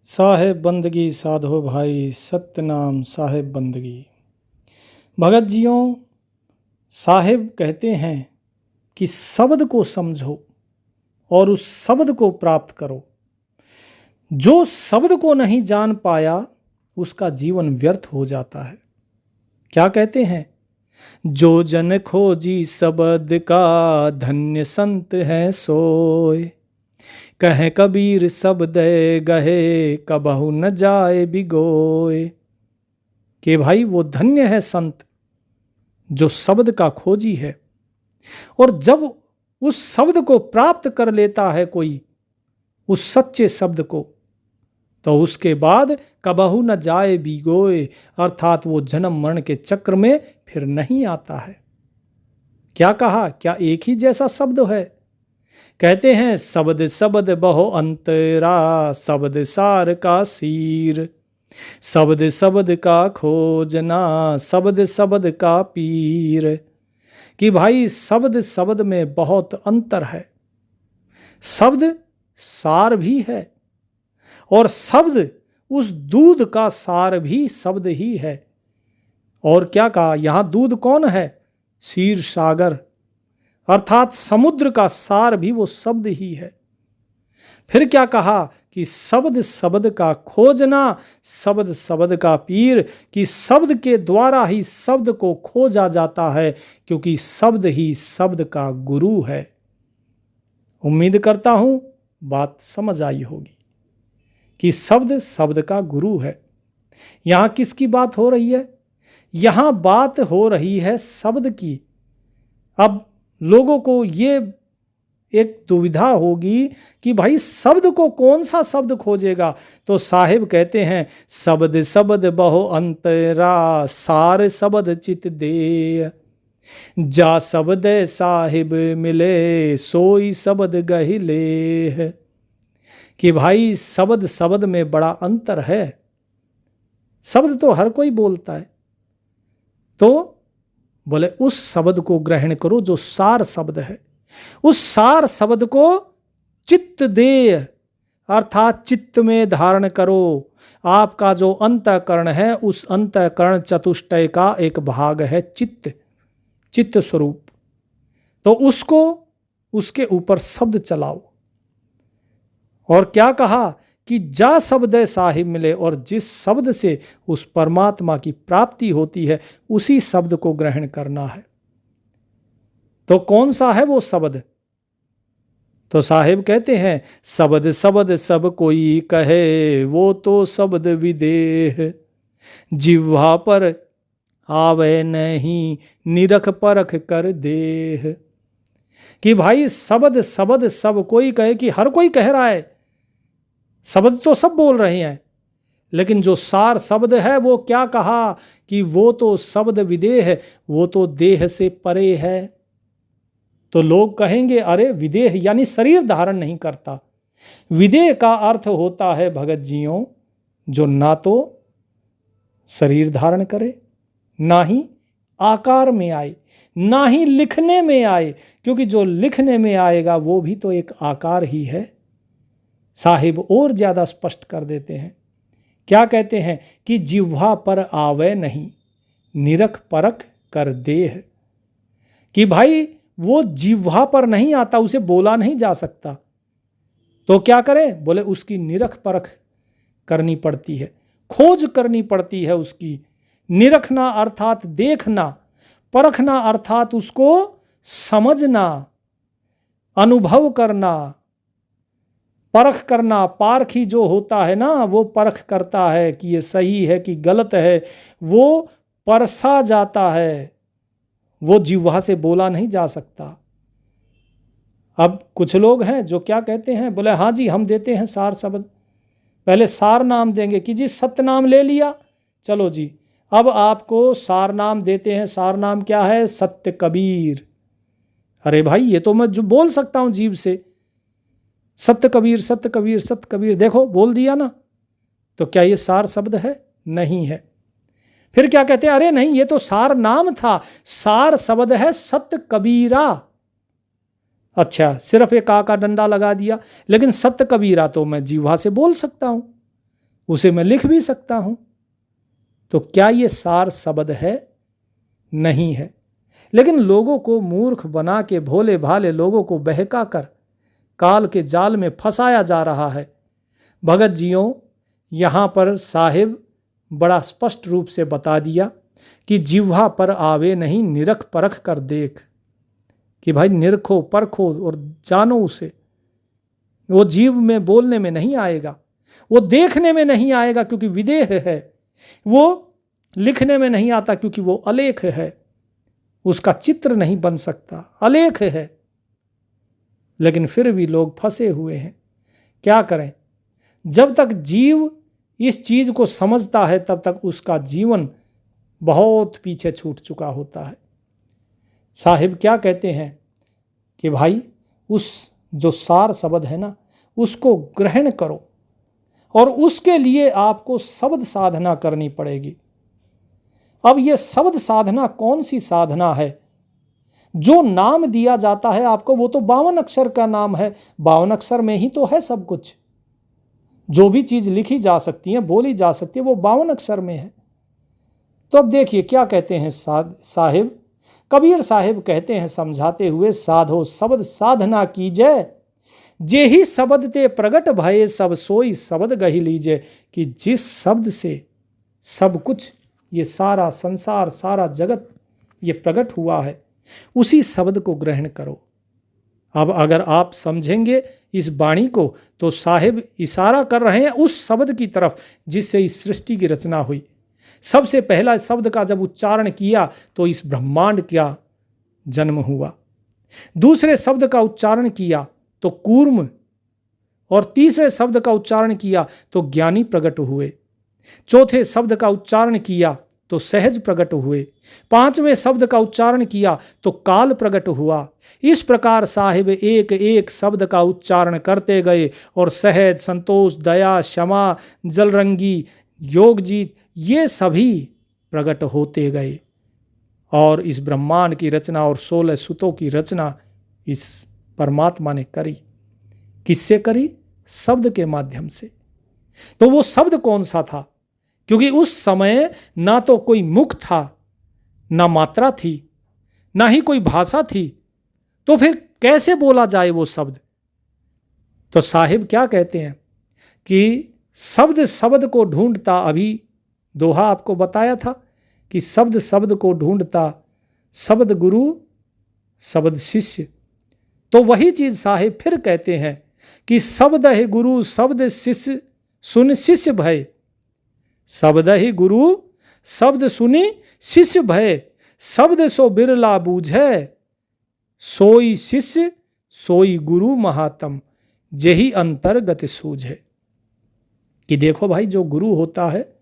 साहेब बंदगी साधो भाई सत्यनाम साहेब बंदगी। भगत जियों, साहेब कहते हैं कि शब्द को समझो और उस शब्द को प्राप्त करो। जो शब्द को नहीं जान पाया उसका जीवन व्यर्थ हो जाता है। क्या कहते हैं? जो जन खोजी शब्द का धन्य संत है सोए। कहे कबीर शब्द गहे कबहु न जाए बिगोए। कि भाई वो धन्य है संत जो शब्द का खोजी है, और जब उस शब्द को प्राप्त कर लेता है कोई, उस सच्चे शब्द को, तो उसके बाद कबहु न जाए बिगोए, अर्थात वो जन्म मरण के चक्र में फिर नहीं आता है। क्या कहा? क्या एक ही जैसा शब्द है? कहते हैं शब्द शब्द बहु अंतरा, शब्द सार का सीर। शब्द शब्द का खोजना, शब्द शब्द का पीर। कि भाई शब्द शब्द में बहुत अंतर है। शब्द सार भी है, और शब्द उस दूध का सार भी शब्द ही है। और क्या कहा? यहां दूध कौन है? क्षीर सागर, अर्थात समुद्र का सार भी वो शब्द ही है। फिर क्या कहा? कि शब्द शब्द का खोजना, शब्द शब्द का पीर। कि शब्द के द्वारा ही शब्द को खोजा जाता है, क्योंकि शब्द ही शब्द का गुरु है। उम्मीद करता हूं बात समझ आई होगी कि शब्द शब्द का गुरु है। यहां किसकी बात हो रही है? यहां बात हो रही है शब्द की। अब लोगों को ये एक दुविधा होगी कि भाई शब्द को कौन सा शब्द खोजेगा? तो साहिब कहते हैं शब्द शब्द बहु अंतरा, सार शब्द चित दे। जा शब्द साहिब मिले, सोई शब्द गहिले। कि भाई शब्द शब्द में बड़ा अंतर है। शब्द तो हर कोई बोलता है, तो बोले उस शब्द को ग्रहण करो जो सार शब्द है। उस सार शब्द को चित्त दे, अर्थात चित्त में धारण करो। आपका जो अंतःकरण है, उस अंतःकरण चतुष्टय का एक भाग है चित्त, चित्त स्वरूप। तो उसको, उसके ऊपर शब्द चलाओ। और क्या कहा? कि जा शब्द साहिब मिले, और जिस शब्द से उस परमात्मा की प्राप्ति होती है उसी शब्द को ग्रहण करना है। तो कौन सा है वो शब्द? तो साहिब कहते हैं शब्द शब्द सब कोई कहे, वो तो शब्द विदेह। जिह्वा पर आवे नहीं, निरख परख कर देह। कि भाई शब्द शब्द सब कोई कहे, कि हर कोई कह रहा है, शब्द तो सब बोल रहे हैं, लेकिन जो सार शब्द है वो क्या कहा? कि वो तो शब्द विदेह है, वो तो देह से परे है। तो लोग कहेंगे अरे विदेह यानी शरीर धारण नहीं करता। विदेह का अर्थ होता है भगत जियों, जो ना तो शरीर धारण करे, ना ही आकार में आए, ना ही लिखने में आए, क्योंकि जो लिखने में आएगा वो भी तो एक आकार ही है। साहिब और ज्यादा स्पष्ट कर देते हैं। क्या कहते हैं? कि जिह्वा पर आवे नहीं, निरख परख कर देह। कि भाई वो जिह्वा पर नहीं आता, उसे बोला नहीं जा सकता, तो क्या करें? बोले उसकी निरख परख करनी पड़ती है, खोज करनी पड़ती है उसकी। निरखना अर्थात देखना, परखना अर्थात उसको समझना, अनुभव करना। परख करना, पारखी जो होता है ना, वो परख करता है कि ये सही है कि गलत है, वो परसा जाता है, वो जिह्वा से बोला नहीं जा सकता। अब कुछ लोग हैं जो क्या कहते हैं? बोले हाँ जी हम देते हैं सार शब्द। पहले सार नाम देंगे कि जी सत्य नाम ले लिया, चलो जी अब आपको सार नाम देते हैं। सार नाम क्या है? सत्य कबीर। अरे भाई ये तो मैं जो बोल सकता हूं जीभ से, सत्य कबीर सत्य कबीर सत्य कबीर, देखो बोल दिया ना। तो क्या ये सार शब्द है? नहीं है। फिर क्या कहते हैं? अरे नहीं ये तो सार नाम था, सार शब्द है सत्य कबीरा। अच्छा सिर्फ एक आ का डंडा लगा दिया, लेकिन सत्य कबीरा तो मैं जीवा से बोल सकता हूं। उसे मैं लिख भी सकता हूं। तो क्या ये सार शब्द है? नहीं है। लेकिन लोगों को मूर्ख बना के, भोले भाले लोगों को बहका कर काल के जाल में फंसाया जा रहा है। भगत जियों, यहाँ पर साहिब बड़ा स्पष्ट रूप से बता दिया कि जिह्वा पर आवे नहीं निरख परख कर देख, कि भाई निरखो परखो और जानो उसे। वो जीव में बोलने में नहीं आएगा, वो देखने में नहीं आएगा क्योंकि विदेह है, वो लिखने में नहीं आता क्योंकि वो अलेख है, उसका चित्र नहीं बन सकता, अलेख है। लेकिन फिर भी लोग फंसे हुए हैं। क्या करें? जब तक जीव इस चीज को समझता है तब तक उसका जीवन बहुत पीछे छूट चुका होता है। साहिब क्या कहते हैं कि भाई उस जो सार शब्द है ना, उसको ग्रहण करो, और उसके लिए आपको शब्द साधना करनी पड़ेगी। अब ये शब्द साधना कौन सी साधना है? जो नाम दिया जाता है आपको वो तो 52 अक्षर का नाम है। 52 अक्षर में ही तो है सब कुछ। जो भी चीज लिखी जा सकती है, बोली जा सकती है, वो 52 अक्षर में है। तो अब देखिए क्या कहते हैं साहिब, कबीर साहिब कहते हैं समझाते हुए, साधो शब्द साधना कीजे, जे ही शब्द ते प्रगट भये सब सोई शब्द गही लीजे। कि जिस शब्द से सब कुछ, ये सारा संसार, सारा जगत ये प्रकट हुआ है, उसी शब्द को ग्रहण करो। अब अगर आप समझेंगे इस वाणी को तो साहिब इशारा कर रहे हैं उस शब्द की तरफ जिससे इस सृष्टि की रचना हुई। सबसे पहला शब्द का जब उच्चारण किया तो इस ब्रह्मांड का जन्म हुआ। दूसरे शब्द का उच्चारण किया तो कूर्म, और तीसरे शब्द का उच्चारण किया तो ज्ञानी प्रकट हुए। चौथे शब्द का उच्चारण किया तो सहज प्रकट हुए। पांचवें शब्द का उच्चारण किया तो काल प्रकट हुआ। इस प्रकार साहिब एक एक शब्द का उच्चारण करते गए और सहज, संतोष, दया, क्षमा, जलरंगी, योगजीत, ये सभी प्रकट होते गए। और इस ब्रह्मांड की रचना और 16 सुतों की रचना इस परमात्मा ने करी। किससे करी? शब्द के माध्यम से। तो वो शब्द कौन सा था? क्योंकि उस समय ना तो कोई मुख था, ना मात्रा थी, ना ही कोई भाषा थी, तो फिर कैसे बोला जाए वो शब्द? तो साहिब क्या कहते हैं कि शब्द शब्द को ढूंढता, अभी दोहा आपको बताया था कि शब्द शब्द को ढूंढता, शब्द गुरु शब्द शिष्य। तो वही चीज साहिब फिर कहते हैं कि शब्द है गुरु शब्द शिष्य सुन शिष्य भय। शब्द ही गुरु शब्द सुनी शिष्य भय, शब्द सो बिरला बूझे, सोई शिष्य सोई गुरु महात्म, जेहि अंतर्गत सूझे। कि देखो भाई, जो गुरु होता है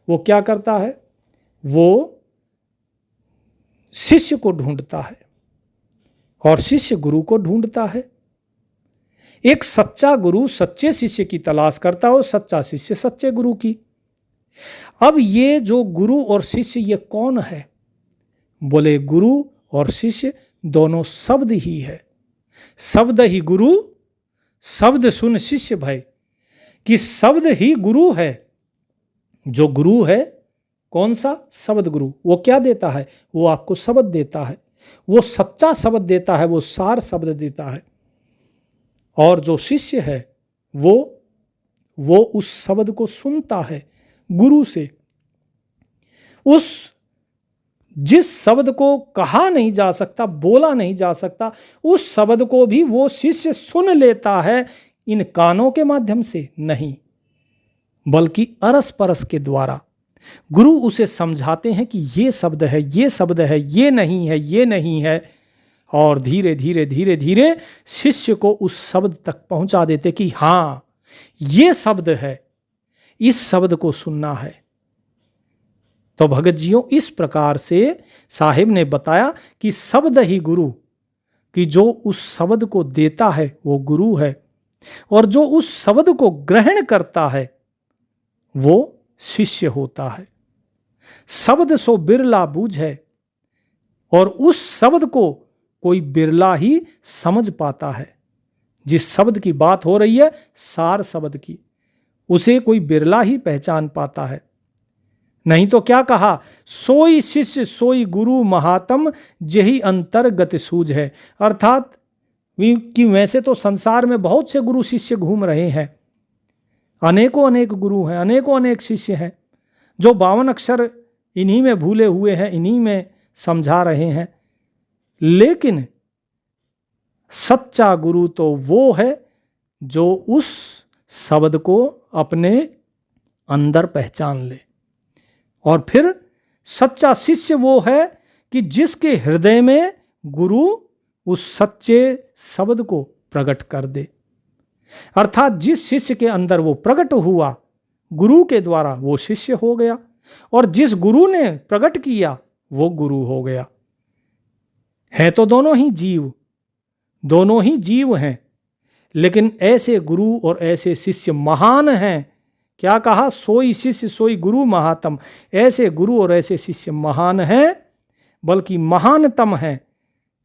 वो क्या करता है? वो शिष्य को ढूंढता है और शिष्य गुरु को ढूंढता है। एक सच्चा गुरु सच्चे शिष्य की तलाश करता हो, सच्चा शिष्य सच्चे गुरु की। अब ये जो गुरु और शिष्य ये कौन है? बोले गुरु और शिष्य दोनों शब्द ही है। शब्द ही गुरु शब्द सुन शिष्य भय। कि शब्द ही गुरु है। जो गुरु है कौन सा? शब्द गुरु। वो क्या देता है? वो आपको शब्द देता है, वो सच्चा शब्द देता है, वो सार शब्द देता है। और जो शिष्य है वो उस शब्द को सुनता है गुरु से। उस जिस शब्द को कहा नहीं जा सकता, बोला नहीं जा सकता, उस शब्द को भी वो शिष्य सुन लेता है। इन कानों के माध्यम से नहीं, बल्कि अरस परस के द्वारा गुरु उसे समझाते हैं कि ये शब्द है, ये शब्द है, ये नहीं है, ये नहीं है। और धीरे धीरे धीरे धीरे शिष्य को उस शब्द तक पहुंचा देते कि हाँ ये शब्द है, इस शब्द को सुनना है। तो भगत जियों, इस प्रकार से साहिब ने बताया कि शब्द ही गुरु, कि जो उस शब्द को देता है वो गुरु है, और जो उस शब्द को ग्रहण करता है वो शिष्य होता है। शब्द सो बिरला बूझे, और उस शब्द को कोई बिरला ही समझ पाता है। जिस शब्द की बात हो रही है, सार शब्द की, उसे कोई बिरला ही पहचान पाता है। नहीं तो क्या कहा, सोई शिष्य सोई गुरु महात्म जेहि अंतर्गत सूझ है। अर्थात कि वैसे तो संसार में बहुत से गुरु शिष्य घूम रहे हैं, अनेकों अनेक गुरु हैं, अनेकों अनेक शिष्य हैं जो 52 अक्षर इन्हीं में भूले हुए हैं, इन्हीं में समझा रहे हैं। लेकिन सच्चा गुरु तो वो है जो उस शब्द को अपने अंदर पहचान ले। और फिर सच्चा शिष्य वो है कि जिसके हृदय में गुरु उस सच्चे शब्द को प्रकट कर दे। अर्थात जिस शिष्य के अंदर वो प्रकट हुआ गुरु के द्वारा, वो शिष्य हो गया, और जिस गुरु ने प्रकट किया वो गुरु हो गया। है तो दोनों ही जीव हैं, लेकिन ऐसे गुरु और ऐसे शिष्य महान हैं। क्या कहा, सोई शिष्य सोई गुरु महात्म। ऐसे गुरु और ऐसे शिष्य महान हैं, बल्कि महानतम हैं,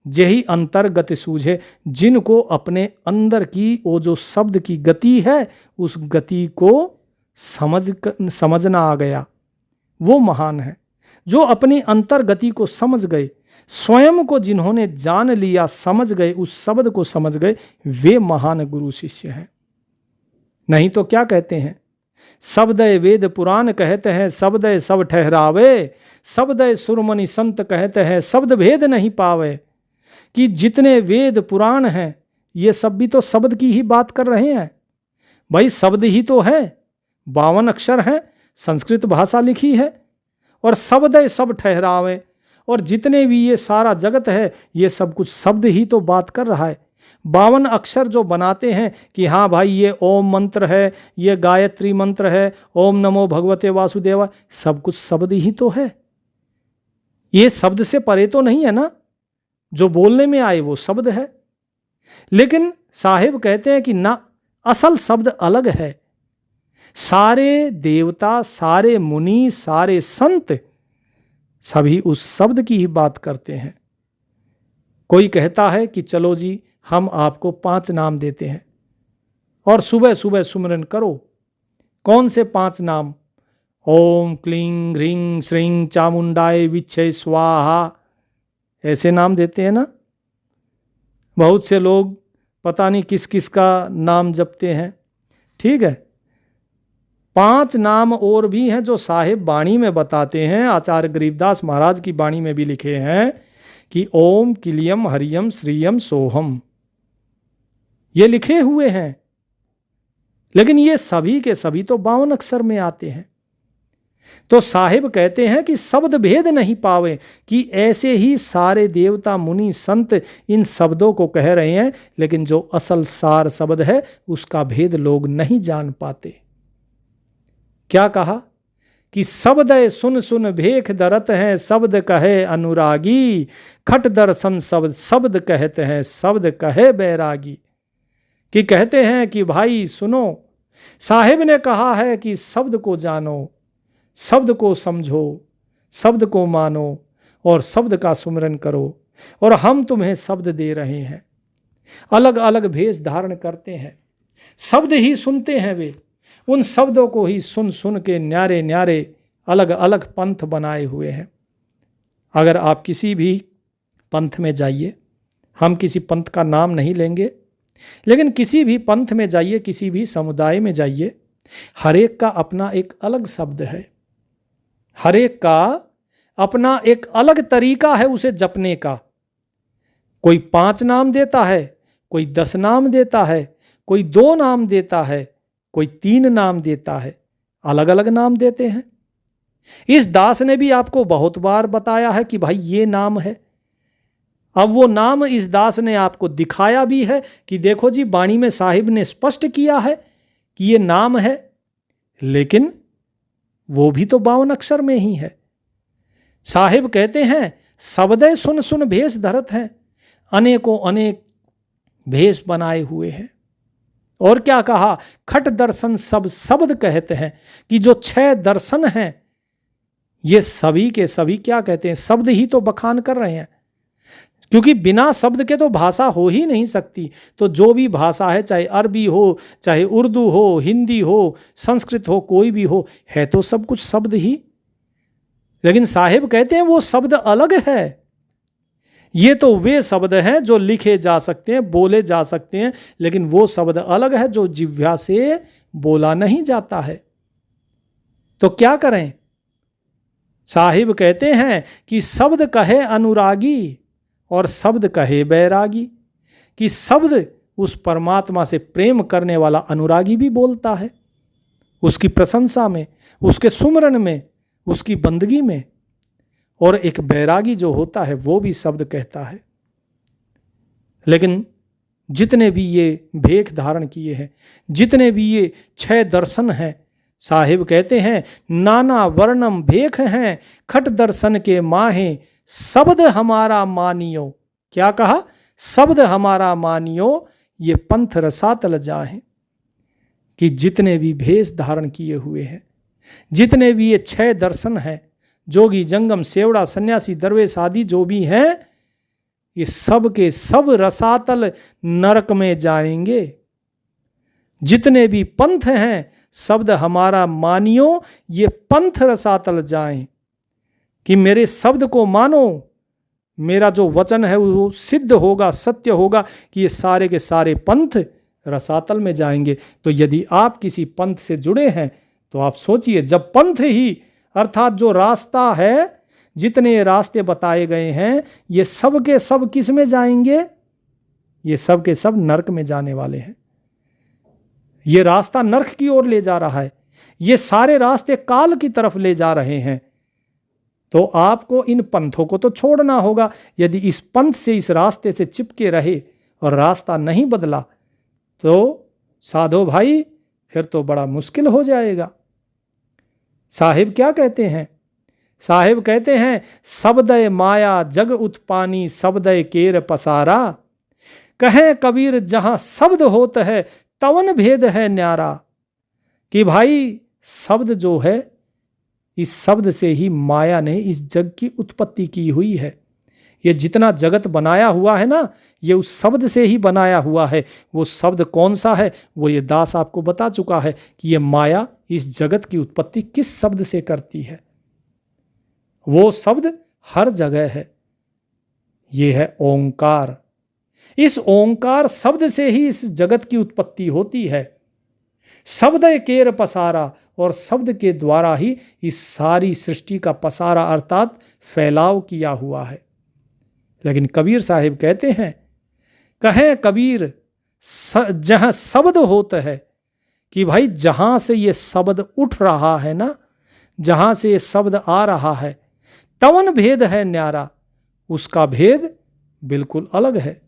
जेहि अंतर्गत सूझे, जिनको अपने अंदर की वो जो शब्द की गति है उस गति को समझना आ गया, वो महान है। जो अपनी अंतर्गति को समझ गए, स्वयं को जिन्होंने जान लिया, समझ गए, उस शब्द को समझ गए, वे महान गुरु शिष्य हैं। नहीं तो क्या कहते हैं, शब्दय वेद पुराण कहते हैं शब्दय सब ठहरावे, शब्दय सुरमणि संत कहते हैं शब्द भेद नहीं पावे। कि जितने वेद पुराण हैं ये सब भी तो शब्द की ही बात कर रहे हैं। भाई शब्द ही तो है, 52 अक्षर हैं, संस्कृत भाषा लिखी है, और शब्दय सब ठहरावे। और जितने भी ये सारा जगत है ये सब कुछ शब्द ही तो बात कर रहा है। 52 अक्षर जो बनाते हैं कि हाँ भाई ये ओम मंत्र है, ये गायत्री मंत्र है, ओम नमो भगवते वासुदेवा, सब कुछ शब्द ही तो है। ये शब्द से परे तो नहीं है ना, जो बोलने में आए वो शब्द है। लेकिन साहिब कहते हैं कि ना, असल शब्द अलग है। सारे देवता, सारे मुनि, सारे संत सभी उस शब्द की ही बात करते हैं। कोई कहता है कि चलो जी हम आपको 5 नाम देते हैं और सुबह सुबह सुमिरन करो। कौन से 5 नाम? ओम क्लीं ह्रीं श्रीं चामुंडाय विच्छे स्वाहा, ऐसे नाम देते हैं ना। बहुत से लोग पता नहीं किस किस का नाम जपते हैं। ठीक है, 5 नाम और भी हैं जो साहिब वाणी में बताते हैं। आचार्य गरीबदास महाराज की वाणी में भी लिखे हैं कि ओम किलियम हरियम श्रीयम सोहम, ये लिखे हुए हैं। लेकिन ये सभी के सभी तो 52 अक्षर में आते हैं। तो साहिब कहते हैं कि शब्द भेद नहीं पावे, कि ऐसे ही सारे देवता मुनि संत इन शब्दों को कह रहे हैं, लेकिन जो असल सार शब्द है उसका भेद लोग नहीं जान पाते। क्या कहा कि शब्द सुन सुन भेख दरत हैं, शब्द कहे अनुरागी, खट दर्शन शब्द शब्द कहते हैं, शब्द कहे बैरागी। कि कहते हैं कि भाई सुनो, साहिब ने कहा है कि शब्द को जानो, शब्द को समझो, शब्द को मानो और शब्द का सुमिरन करो। और हम तुम्हें शब्द दे रहे हैं। अलग अलग भेष धारण करते हैं, शब्द ही सुनते हैं वे, उन शब्दों को ही सुन सुन के न्यारे न्यारे अलग अलग पंथ बनाए हुए हैं। अगर आप किसी भी पंथ में जाइए, हम किसी पंथ का नाम नहीं लेंगे, लेकिन किसी भी पंथ में जाइए, किसी भी समुदाय में जाइए, हर एक का अपना एक अलग शब्द है, हर एक का अपना एक अलग तरीका है उसे जपने का। कोई 5 नाम देता है, कोई 10 नाम देता है, कोई 2 नाम देता है, कोई 3 नाम देता है, अलग अलग नाम देते हैं। इस दास ने भी आपको बहुत बार बताया है कि भाई ये नाम है। अब वो नाम इस दास ने आपको दिखाया भी है कि देखो जी वाणी में साहिब ने स्पष्ट किया है कि ये नाम है, लेकिन वो भी तो 52 अक्षर में ही है। साहिब कहते हैं शब्दे सुन सुन भेष धरत हैं, अनेकों अनेक भेष बनाए हुए हैं। और क्या कहा, खट दर्शन सब शब्द कहते हैं, कि जो 6 दर्शन हैं ये सभी के सभी क्या कहते हैं, शब्द ही तो बखान कर रहे हैं। क्योंकि बिना शब्द के तो भाषा हो ही नहीं सकती। तो जो भी भाषा है, चाहे अरबी हो, चाहे उर्दू हो, हिंदी हो, संस्कृत हो, कोई भी हो, है तो सब कुछ शब्द ही। लेकिन साहिब कहते हैं वो शब्द अलग है। ये तो वे शब्द हैं जो लिखे जा सकते हैं, बोले जा सकते हैं, लेकिन वो शब्द अलग है जो जिह्वा से बोला नहीं जाता है। तो क्या करें? साहिब कहते हैं कि शब्द कहे अनुरागी और शब्द कहे बैरागी, कि शब्द उस परमात्मा से प्रेम करने वाला अनुरागी भी बोलता है, उसकी प्रशंसा में, उसके सुमरन में, उसकी बंदगी में, और एक बैरागी जो होता है वो भी शब्द कहता है। लेकिन जितने भी ये भेख धारण किए हैं, जितने भी ये 6 दर्शन हैं, साहिब कहते हैं नाना वर्णम भेख हैं, खट दर्शन के माहे, शब्द हमारा मानियो। क्या कहा? शब्द हमारा मानियो, ये पंथ रसातल जाहे। कि जितने भी भेष धारण किए हुए हैं, जितने भी ये 6 दर्शन हैं, जोगी, जंगम, सेवड़ा, सन्यासी, दरवेश आदि जो भी हैं, ये सब के सब रसातल नरक में जाएंगे। जितने भी पंथ हैं, शब्द हमारा मानियो, ये पंथ रसातल जाएं। कि मेरे शब्द को मानो, मेरा जो वचन है वो सिद्ध होगा, सत्य होगा, कि ये सारे के सारे पंथ रसातल में जाएंगे। तो यदि आप किसी पंथ से जुड़े हैं तो आप सोचिए, जब पंथ ही अर्थात जो रास्ता है, जितने रास्ते बताए गए हैं, ये सब के सब किस में जाएंगे? ये सब के सब नरक में जाने वाले हैं। ये रास्ता नरक की ओर ले जा रहा है, ये सारे रास्ते काल की तरफ ले जा रहे हैं। तो आपको इन पंथों को तो छोड़ना होगा। यदि इस पंथ से, इस रास्ते से चिपके रहे और रास्ता नहीं बदला तो साधो भाई फिर तो बड़ा मुश्किल हो जाएगा। साहिब क्या कहते हैं? साहिब कहते हैं शब्दय माया जग उत्पानी, शब्दय केर पसारा, कहें कबीर जहां शब्द होत है तवन भेद है न्यारा। कि भाई शब्द जो है, इस शब्द से ही माया ने इस जग की उत्पत्ति की हुई है। ये जितना जगत बनाया हुआ है ना, ये उस शब्द से ही बनाया हुआ है। वो शब्द कौन सा है, वो ये दास आपको बता चुका है कि ये माया इस जगत की उत्पत्ति किस शब्द से करती है। वो शब्द हर जगह है, ये है ओंकार। इस ओंकार शब्द से ही इस जगत की उत्पत्ति होती है। शब्द केर पसारा, और शब्द के द्वारा ही इस सारी सृष्टि का पसारा अर्थात फैलाव किया हुआ है। लेकिन कबीर साहिब कहते हैं, कहें कबीर जहां शब्द होता है, कि भाई जहां से ये शब्द उठ रहा है ना, जहां से ये शब्द आ रहा है, तवन भेद है न्यारा, उसका भेद बिल्कुल अलग है,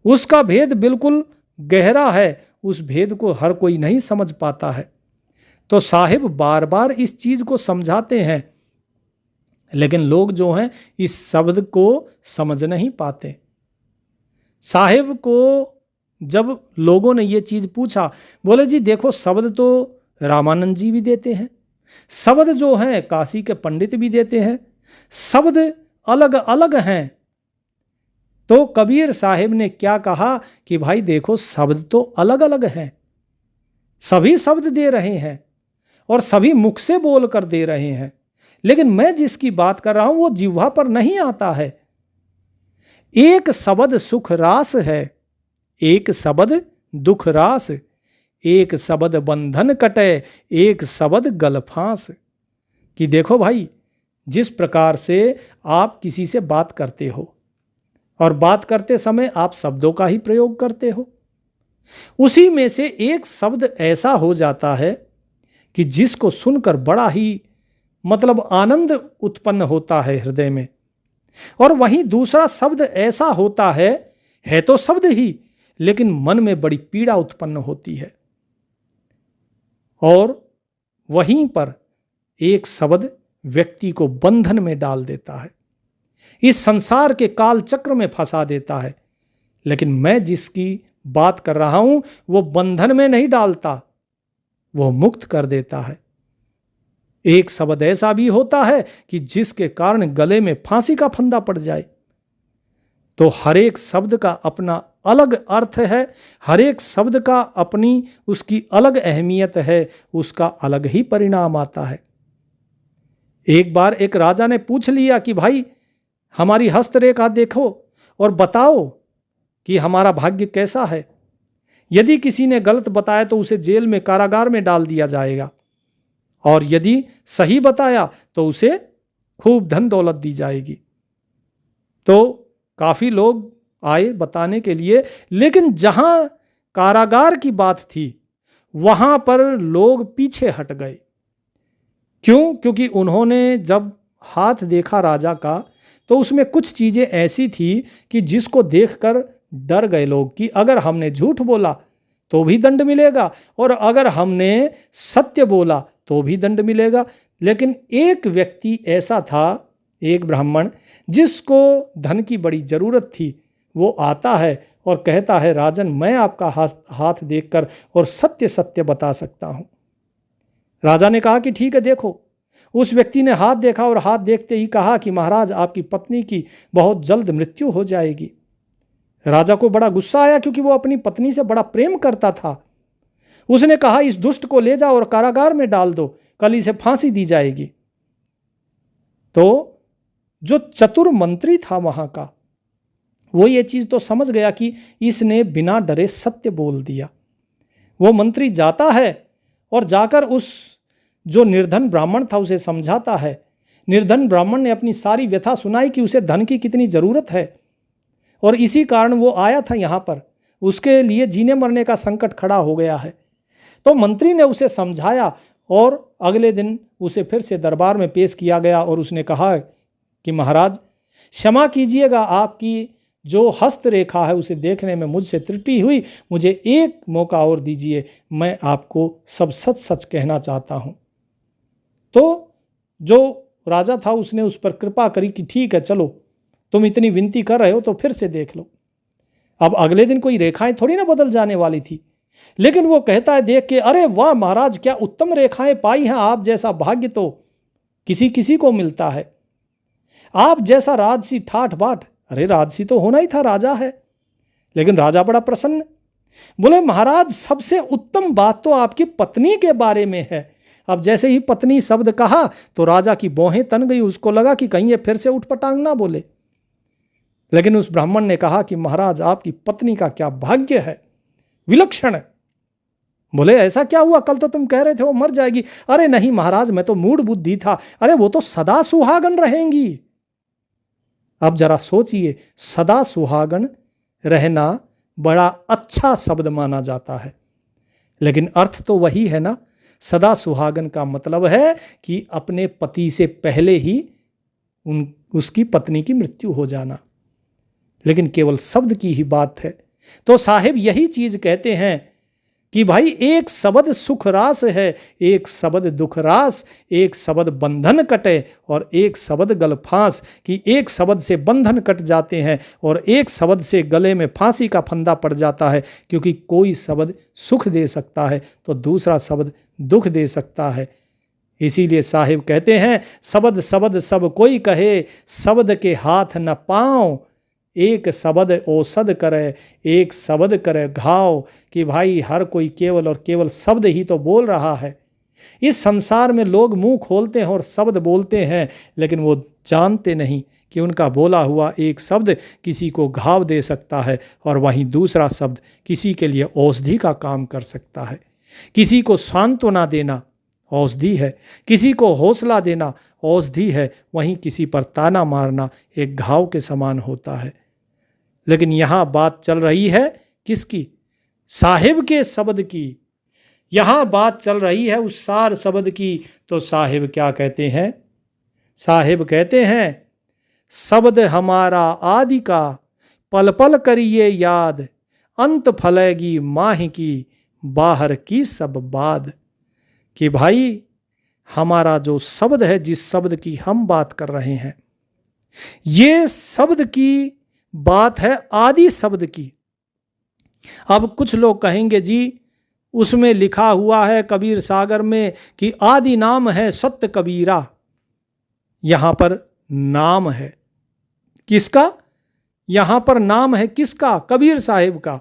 उसका भेद बिल्कुल गहरा है। उस भेद को हर कोई नहीं समझ पाता है। तो साहिब बार बार इस चीज को समझाते हैं, लेकिन लोग जो हैं इस शब्द को समझ नहीं पाते। साहिब को जब लोगों ने ये चीज पूछा, बोले जी देखो शब्द तो रामानंद जी भी देते हैं, शब्द जो हैं काशी के पंडित भी देते हैं, शब्द अलग अलग हैं। तो कबीर साहिब ने क्या कहा कि भाई देखो शब्द तो अलग अलग हैं, सभी शब्द दे रहे हैं और सभी मुख से बोल कर दे रहे हैं, लेकिन मैं जिसकी बात कर रहा हूं वो जिह्वा पर नहीं आता है। एक शब्द सुख रास है, एक शब्द दुख रास, एक शब्द बंधन कटे, एक शब्द गलफांस। कि देखो भाई, जिस प्रकार से आप किसी से बात करते हो और बात करते समय आप शब्दों का ही प्रयोग करते हो, उसी में से एक शब्द ऐसा हो जाता है कि जिसको सुनकर बड़ा ही मतलब आनंद उत्पन्न होता है हृदय में, और वहीं दूसरा शब्द ऐसा होता है तो शब्द ही, लेकिन मन में बड़ी पीड़ा उत्पन्न होती है। और वहीं पर एक शब्द व्यक्ति को बंधन में डाल देता है, इस संसार के काल चक्र में फंसा देता है। लेकिन मैं जिसकी बात कर रहा हूं वो बंधन में नहीं डालता, वो मुक्त कर देता है। एक शब्द ऐसा भी होता है कि जिसके कारण गले में फांसी का फंदा पड़ जाए। तो हर एक शब्द का अपना अलग अर्थ है, हर एक शब्द का अपनी उसकी अलग अहमियत है, उसका अलग ही परिणाम आता है। एक बार एक राजा ने पूछ लिया कि भाई हमारी हस्तरेखा देखो और बताओ कि हमारा भाग्य कैसा है। यदि किसी ने गलत बताया तो उसे जेल में, कारागार में डाल दिया जाएगा, और यदि सही बताया तो उसे खूब धन दौलत दी जाएगी। तो काफी लोग आए बताने के लिए, लेकिन जहां कारागार की बात थी वहां पर लोग पीछे हट गए। क्यों? क्योंकि उन्होंने जब हाथ देखा राजा का तो उसमें कुछ चीजें ऐसी थी कि जिसको देखकर डर गए लोग कि अगर हमने झूठ बोला तो भी दंड मिलेगा, और अगर हमने सत्य बोला तो भी दंड मिलेगा। लेकिन एक व्यक्ति ऐसा था, एक ब्राह्मण, जिसको धन की बड़ी जरूरत थी। वो आता है और कहता है, राजन मैं आपका हाथ देखकर और सत्य सत्य बता सकता हूं। राजा ने कहा कि ठीक है देखो। उस व्यक्ति ने हाथ देखा और हाथ देखते ही कहा कि महाराज आपकी पत्नी की बहुत जल्द मृत्यु हो जाएगी। राजा को बड़ा गुस्सा आया क्योंकि वो अपनी पत्नी से बड़ा प्रेम करता था। उसने कहा इस दुष्ट को ले जाओ और कारागार में डाल दो, कल इसे फांसी दी जाएगी। तो जो चतुर मंत्री था वहां का, वो ये चीज तो समझ गया कि इसने बिना डरे सत्य बोल दिया। वो मंत्री जाता है और जाकर उस जो निर्धन ब्राह्मण था उसे समझाता है। निर्धन ब्राह्मण ने अपनी सारी व्यथा सुनाई कि उसे धन की कितनी जरूरत है और इसी कारण वो आया था यहाँ पर, उसके लिए जीने मरने का संकट खड़ा हो गया है। तो मंत्री ने उसे समझाया और अगले दिन उसे फिर से दरबार में पेश किया गया और उसने कहा कि महाराज क्षमा कीजिएगा, आपकी जो हस्तरेखा है उसे देखने में मुझसे त्रुटि हुई, मुझे एक मौका और दीजिए, मैं आपको सब सच सच कहना चाहता हूँ। तो जो राजा था उसने उस पर कृपा करी कि ठीक है चलो, तुम इतनी विनती कर रहे हो तो फिर से देख लो। अब अगले दिन कोई रेखाएं थोड़ी ना बदल जाने वाली थी, लेकिन वो कहता है देख के, अरे वाह महाराज क्या उत्तम रेखाएं पाई हैं, आप जैसा भाग्य तो किसी किसी को मिलता है, आप जैसा राजसी ठाठ बाट। अरे राजसी तो होना ही था, राजा है। लेकिन राजा बड़ा प्रसन्न, बोले महाराज सबसे उत्तम बात तो आपकी पत्नी के बारे में है। अब जैसे ही पत्नी शब्द कहा तो राजा की भौहें तन गई, उसको लगा कि कहीं ये फिर से उठपटांग ना बोले। लेकिन उस ब्राह्मण ने कहा कि महाराज आपकी पत्नी का क्या भाग्य है, विलक्षण है। बोले ऐसा क्या हुआ, कल तो तुम कह रहे थे वो मर जाएगी। अरे नहीं महाराज मैं तो मूढ़ बुद्धि था, अरे वो तो सदा सुहागन रहेंगी। अब जरा सोचिए, सदा सुहागन रहना बड़ा अच्छा शब्द माना जाता है, लेकिन अर्थ तो वही है ना। सदा सुहागन का मतलब है कि अपने पति से पहले ही उसकी पत्नी की मृत्यु हो जाना, लेकिन केवल शब्द की ही बात है। तो साहिब यही चीज कहते हैं कि भाई एक शब्द सुख रास है, एक शब्द दुख रास, एक शब्द बंधन कटे और एक शब्द गल फांस। कि एक शब्द से बंधन कट जाते हैं और एक शब्द से गले में फांसी का फंदा पड़ जाता है, क्योंकि कोई शब्द सुख दे सकता है तो दूसरा शब्द दुख दे सकता है। इसीलिए साहिब कहते हैं शब्द शब्द सब कोई कहे, शब्द के हाथ न पाँव, एक शब्द औषध करे, एक शब्द करे घाव। कि भाई हर कोई केवल और केवल शब्द ही तो बोल रहा है। इस संसार में लोग मुंह खोलते हैं और शब्द बोलते हैं, लेकिन वो जानते नहीं कि उनका बोला हुआ एक शब्द किसी को घाव दे सकता है और वहीं दूसरा शब्द किसी के लिए औषधि का काम कर सकता है। किसी को सांत्वना देना औषधि है, किसी को हौसला देना औषधि है, वहीं किसी पर ताना मारना एक घाव के समान होता है। लेकिन यहाँ बात चल रही है किसकी? साहिब के शब्द की। यहाँ बात चल रही है उस सार शब्द की। तो साहिब क्या कहते हैं? साहिब कहते हैं शब्द हमारा आदि का, पल पल करिए याद, अंत फलेगी माह की, बाहर की सब बाद। कि भाई हमारा जो शब्द है, जिस शब्द की हम बात कर रहे हैं, ये शब्द की बात है आदि शब्द की। अब कुछ लोग कहेंगे जी उसमें लिखा हुआ है कबीर सागर में कि आदि नाम है सत्य कबीरा। यहां पर नाम है किसका? यहां पर नाम है किसका? कबीर साहिब का,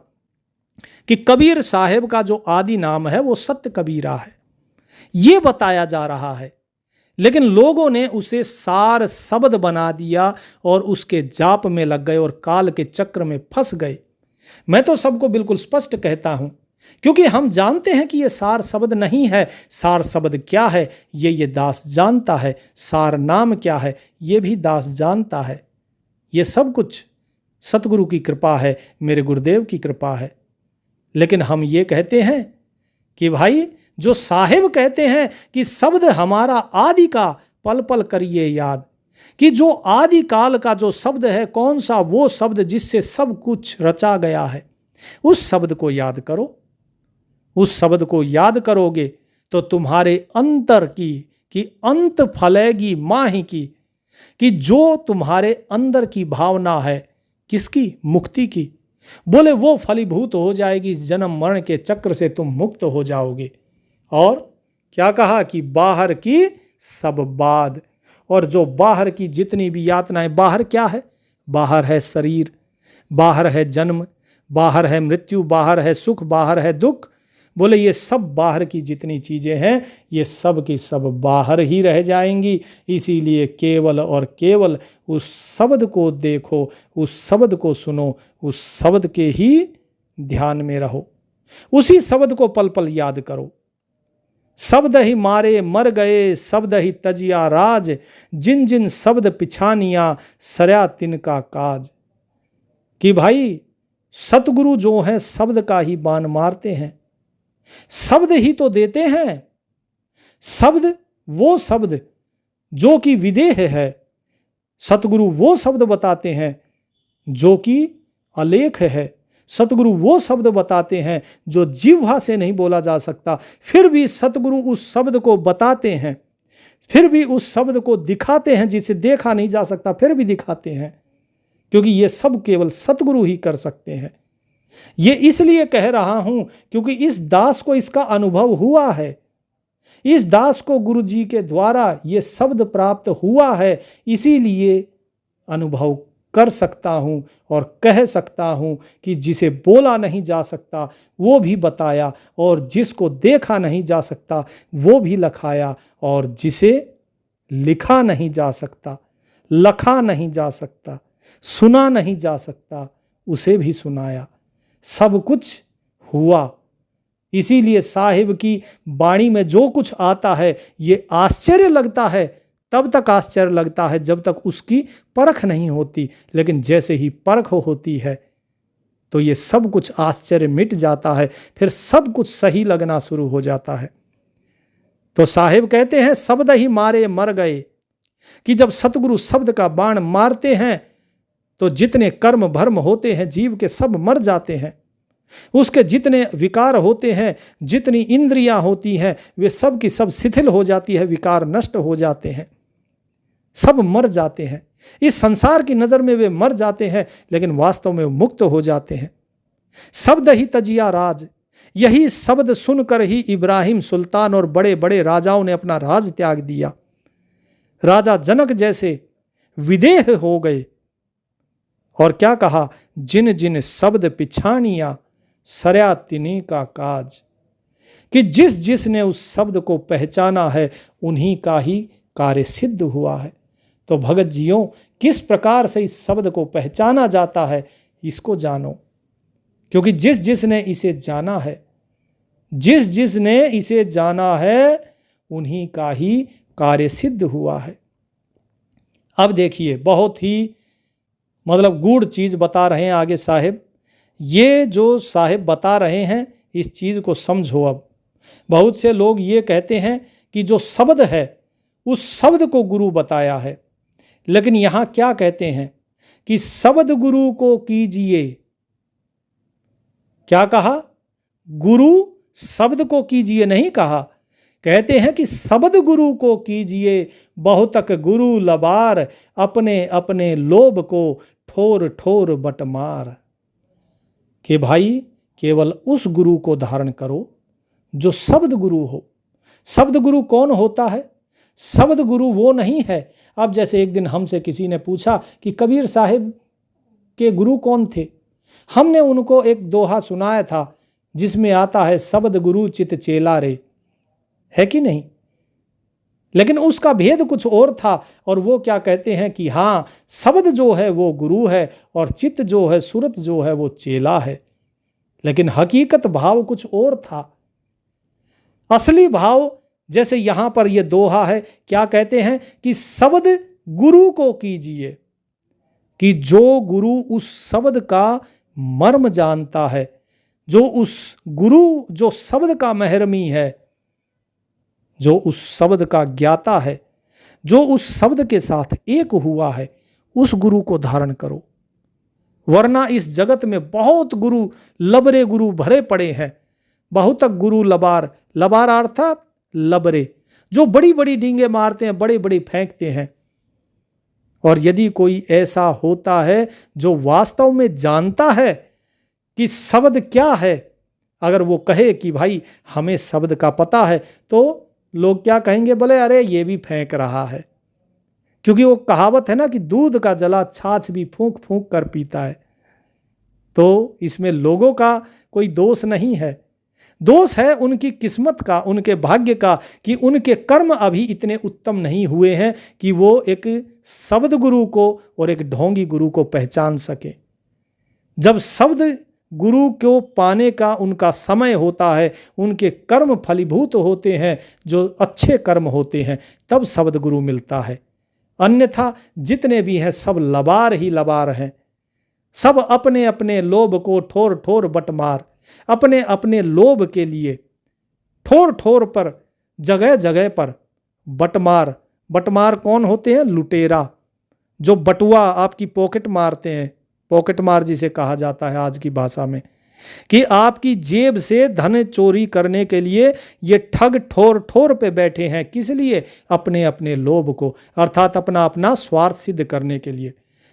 कि कबीर साहिब का जो आदि नाम है वो सत्य कबीरा है, ये बताया जा रहा है। लेकिन लोगों ने उसे सार शब्द बना दिया और उसके जाप में लग गए और काल के चक्र में फंस गए। मैं तो सबको बिल्कुल स्पष्ट कहता हूं, क्योंकि हम जानते हैं कि यह सार शब्द नहीं है। सार शब्द क्या है ये दास जानता है, सार नाम क्या है ये भी दास जानता है। ये सब कुछ सतगुरु की कृपा है, मेरे गुरुदेव की कृपा है। लेकिन हम ये कहते हैं कि भाई जो साहिब कहते हैं कि शब्द हमारा आदि का पल पल करिए याद, कि जो आदि काल का जो शब्द है, कौन सा? वो शब्द जिससे सब कुछ रचा गया है, उस शब्द को याद करो। उस शब्द को याद करोगे तो तुम्हारे अंतर की अंत फलेगी माही की, कि जो तुम्हारे अंदर की भावना है, किसकी? मुक्ति की। बोले वो फलीभूत हो जाएगी, इस जन्म मरण के चक्र से तुम मुक्त हो जाओगे। और क्या कहा? कि बाहर की सब बाद, और जो बाहर की जितनी भी यातनाएं, बाहर क्या है? बाहर है शरीर, बाहर है जन्म, बाहर है मृत्यु, बाहर है सुख, बाहर है दुख। बोले ये सब बाहर की जितनी चीजें हैं, ये सब की सब बाहर ही रह जाएंगी। इसीलिए केवल और केवल उस शब्द को देखो, उस शब्द को सुनो, उस शब्द के ही ध्यान में रहो, उसी शब्द को पल पल याद करो। शब्द ही मारे मर गए, शब्द ही तजिया राज, जिन जिन शब्द पिछानिया सरया तिनका काज। कि भाई सतगुरु जो है शब्द का ही बाण मारते हैं, शब्द ही तो देते हैं। शब्द, वो शब्द जो कि विदेह है, सतगुरु वो शब्द बताते हैं जो कि अलेख है। सतगुरु वो शब्द बताते हैं जो जिह्वा से नहीं बोला जा सकता, फिर भी सतगुरु उस शब्द को बताते हैं, फिर भी उस शब्द को दिखाते हैं जिसे देखा नहीं जा सकता, फिर भी दिखाते हैं, क्योंकि ये सब केवल सतगुरु ही कर सकते हैं। ये इसलिए कह रहा हूं क्योंकि इस दास को इसका अनुभव हुआ है, इस दास को गुरु जी के द्वारा ये शब्द प्राप्त हुआ है, इसीलिए अनुभव कर सकता हूं और कह सकता हूं कि जिसे बोला नहीं जा सकता वो भी बताया, और जिसको देखा नहीं जा सकता वो भी लखाया, और जिसे लिखा नहीं जा सकता, लखा नहीं जा सकता, सुना नहीं जा सकता, उसे भी सुनाया। सब कुछ हुआ। इसीलिए साहिब की वाणी में जो कुछ आता है ये आश्चर्य लगता है, तब तक आश्चर्य लगता है जब तक उसकी परख नहीं होती, लेकिन जैसे ही परख होती है तो ये सब कुछ आश्चर्य मिट जाता है, फिर सब कुछ सही लगना शुरू हो जाता है। तो साहिब कहते हैं शब्द ही मारे मर गए, कि जब सतगुरु शब्द का बाण मारते हैं तो जितने कर्म भर्म होते हैं जीव के सब मर जाते हैं, उसके जितने विकार होते हैं, जितनी इंद्रियां होती हैं, वे सब की सब शिथिल हो जाती है, विकार नष्ट हो जाते हैं, सब मर जाते हैं। इस संसार की नज़र में वे मर जाते हैं, लेकिन वास्तव में मुक्त हो जाते हैं। शब्द ही तजिया राज, यही शब्द सुनकर ही इब्राहिम सुल्तान और बड़े बड़े राजाओं ने अपना राज त्याग दिया। राजा जनक जैसे विदेह हो गए, और क्या कहा? जिन जिन शब्द पिछानिया सरया तिन्हीं का काज, कि जिस जिसने उस शब्द को पहचाना है उन्हीं का ही कार्य सिद्ध हुआ है। तो भगत जियों, किस प्रकार से इस शब्द को पहचाना जाता है इसको जानो, क्योंकि जिस जिसने इसे जाना है, जिस जिसने इसे जाना है उन्हीं का ही कार्य सिद्ध हुआ है। अब देखिए, बहुत ही मतलब गूढ़ चीज़ बता रहे हैं आगे साहिब। ये जो साहिब बता रहे हैं इस चीज़ को समझो। अब बहुत से लोग ये कहते हैं कि जो शब्द है उस शब्द को गुरु बताया है, लेकिन यहाँ क्या कहते हैं कि शब्द गुरु को कीजिए। क्या कहा? गुरु शब्द को कीजिए नहीं कहा, कहते हैं कि शब्द गुरु को कीजिए, बहुतक गुरु लबार, अपने अपने लोभ को ठोर ठोर बटमार। कि भाई केवल उस गुरु को धारण करो जो शब्द गुरु हो। शब्द गुरु कौन होता है? शब्द गुरु वो नहीं है। अब जैसे एक दिन हमसे किसी ने पूछा कि कबीर साहिब के गुरु कौन थे? हमने उनको एक दोहा सुनाया था जिसमें आता है, शब्द गुरु चित चेला रे, है कि नहीं? लेकिन उसका भेद कुछ और था, और वो क्या कहते हैं कि हाँ, शब्द जो है वो गुरु है और चित्त जो है, सूरत जो है वो चेला है। लेकिन हकीकत भाव कुछ और था। असली भाव जैसे यहां पर ये दोहा है, क्या कहते हैं कि शब्द गुरु को कीजिए, कि जो गुरु उस शब्द का मर्म जानता है, जो उस गुरु जो शब्द का महरमी है, जो उस शब्द का ज्ञाता है, जो उस शब्द के साथ एक हुआ है, उस गुरु को धारण करो। वरना इस जगत में बहुत गुरु, लबरे गुरु भरे पड़े हैं। बहुतक गुरु लबार, लबार अर्थात लबरे, जो बड़ी बड़ी डींगे मारते हैं, बड़े बड़े फेंकते हैं। और यदि कोई ऐसा होता है जो वास्तव में जानता है कि शब्द क्या है, अगर वो कहे कि भाई हमें शब्द का पता है, तो लोग क्या कहेंगे? बोले अरे ये भी फेंक रहा है। क्योंकि वो कहावत है ना कि दूध का जला छाछ भी फूंक फूंक कर पीता है। तो इसमें लोगों का कोई दोष नहीं है, दोष है उनकी किस्मत का, उनके भाग्य का, कि उनके कर्म अभी इतने उत्तम नहीं हुए हैं कि वो एक शब्द गुरु को और एक ढोंगी गुरु को पहचान सके। जब शब्द गुरु को पाने का उनका समय होता है, उनके कर्म फलीभूत होते हैं, जो अच्छे कर्म होते हैं, तब शब्द गुरु मिलता है। अन्यथा जितने भी हैं सब लबार ही लबार हैं। सब अपने अपने लोभ को ठोर ठोर बटमार, अपने अपने लोभ के लिए ठोर ठोर पर, जगह जगह पर बटमार। बटमार कौन होते हैं? लुटेरा, जो बटुआ आपकी पॉकेट मारते हैं, पॉकेट मार जिसे कहा जाता है आज की भाषा में, कि आपकी जेब से धन चोरी करने के लिए ये ठग ठोर ठोर पे बैठे हैं। किस लिए? अपने अपने लोभ को, अर्थात अपना अपना स्वार्थ सिद्ध करने के लिए।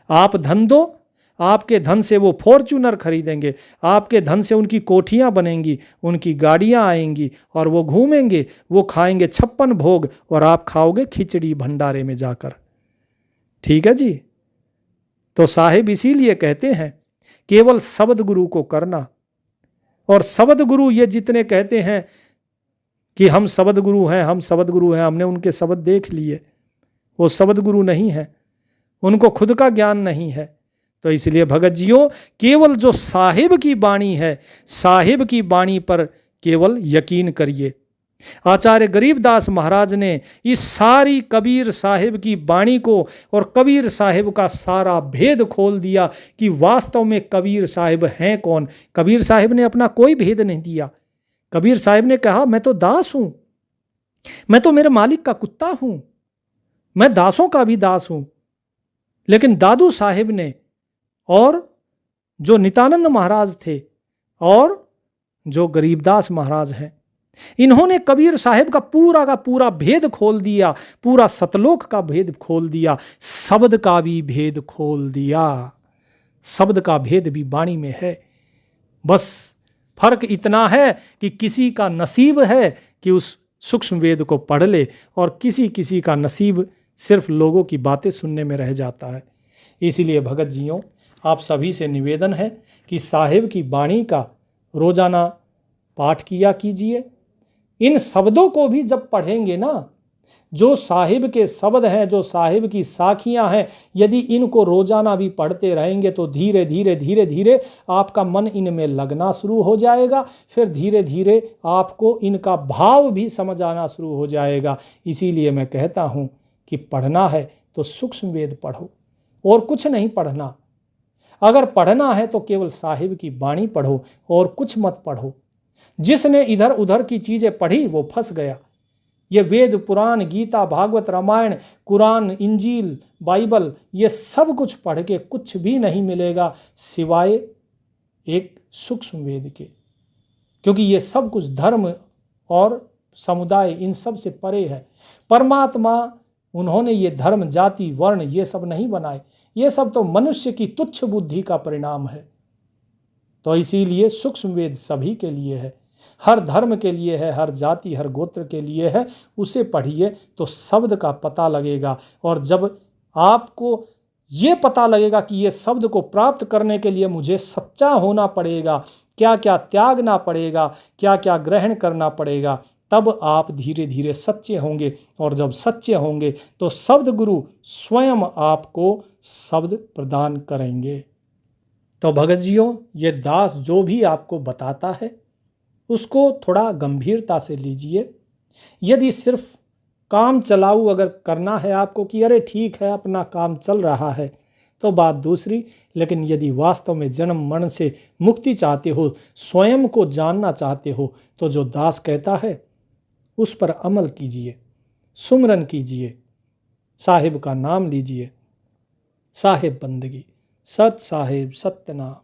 आप धन दो, आपके धन से वो फॉर्च्यूनर खरीदेंगे, आपके धन से उनकी कोठियां बनेंगी, उनकी गाड़ियां आएंगी, और वो घूमेंगे, वो खाएंगे 56 भोग, और आप खाओगे खिचड़ी भंडारे में जाकर। ठीक है जी। तो साहिब इसीलिए कहते हैं केवल शब्द गुरु को करना। और शब्द गुरु ये जितने कहते हैं कि हम शब्द गुरु हैं, हम शब्द गुरु हैं, हमने उनके शब्द देख लिए, वो शब्द गुरु नहीं है, उनको खुद का ज्ञान नहीं है। तो इसलिए भगत जियों, केवल जो साहिब की वाणी है, साहिब की वाणी पर केवल यकीन करिए। आचार्य गरीबदास महाराज ने इस सारी कबीर साहिब की वाणी को और कबीर साहिब का सारा भेद खोल दिया कि वास्तव में कबीर साहिब हैं कौन। कबीर साहिब ने अपना कोई भेद नहीं दिया। कबीर साहिब ने कहा, मैं तो दास हूं, मैं तो मेरे मालिक का कुत्ता हूं, मैं दासों का भी दास हूं। लेकिन दादू साहिब ने, और जो नित्यानंद महाराज थे, और जो गरीबदास महाराज हैं, इन्होंने कबीर साहिब का पूरा भेद खोल दिया, पूरा सतलोक का भेद खोल दिया, शब्द का भी भेद खोल दिया। शब्द का भेद भी वाणी में है। बस फर्क इतना है कि किसी का नसीब है कि उस सूक्ष्म वेद को पढ़ ले, और किसी किसी का नसीब सिर्फ लोगों की बातें सुनने में रह जाता है। इसीलिए भगत जियों, आप सभी से निवेदन है कि साहिब की वाणी का रोजाना पाठ किया कीजिए। इन शब्दों को भी जब पढ़ेंगे ना, जो साहिब के शब्द हैं, जो साहिब की साखियां हैं, यदि इनको रोजाना भी पढ़ते रहेंगे तो धीरे धीरे धीरे धीरे आपका मन इनमें लगना शुरू हो जाएगा। फिर धीरे धीरे आपको इनका भाव भी समझ आना शुरू हो जाएगा। इसीलिए मैं कहता हूँ कि पढ़ना है तो सूक्ष्म वेद पढ़ो, और कुछ नहीं पढ़ना। अगर पढ़ना है तो केवल साहिब की वाणी पढ़ो, और कुछ मत पढ़ो। जिसने इधर उधर की चीजें पढ़ी वो फंस गया। ये वेद, पुराण, गीता, भागवत, रामायण, कुरान, इंजील, बाइबल, ये सब कुछ पढ़ के कुछ भी नहीं मिलेगा सिवाय एक सूक्ष्म वेद के। क्योंकि ये सब कुछ धर्म और समुदाय इन सब से परे है। परमात्मा, उन्होंने ये धर्म, जाति, वर्ण ये सब नहीं बनाए। ये सब तो मनुष्य की तुच्छ बुद्धि का परिणाम है। तो इसीलिए सूक्ष्म वेद सभी के लिए है, हर धर्म के लिए है, हर जाति, हर गोत्र के लिए है। उसे पढ़िए तो शब्द का पता लगेगा। और जब आपको ये पता लगेगा कि ये शब्द को प्राप्त करने के लिए मुझे सच्चा होना पड़ेगा, क्या क्या त्यागना पड़ेगा, क्या क्या ग्रहण करना पड़ेगा, तब आप धीरे धीरे सच्चे होंगे। और जब सच्चे होंगे तो शब्द गुरु स्वयं आपको शब्द प्रदान करेंगे। तो भगत जियों, ये दास जो भी आपको बताता है उसको थोड़ा गंभीरता से लीजिए। यदि सिर्फ काम चलाऊ अगर करना है आपको कि अरे ठीक है अपना काम चल रहा है, तो बात दूसरी। लेकिन यदि वास्तव में जन्म मरण से मुक्ति चाहते हो, स्वयं को जानना चाहते हो, तो जो दास कहता है उस पर अमल कीजिए, सुमरन कीजिए, साहिब का नाम लीजिए। साहिब बंदगी, सत साहिब सत्य नाम।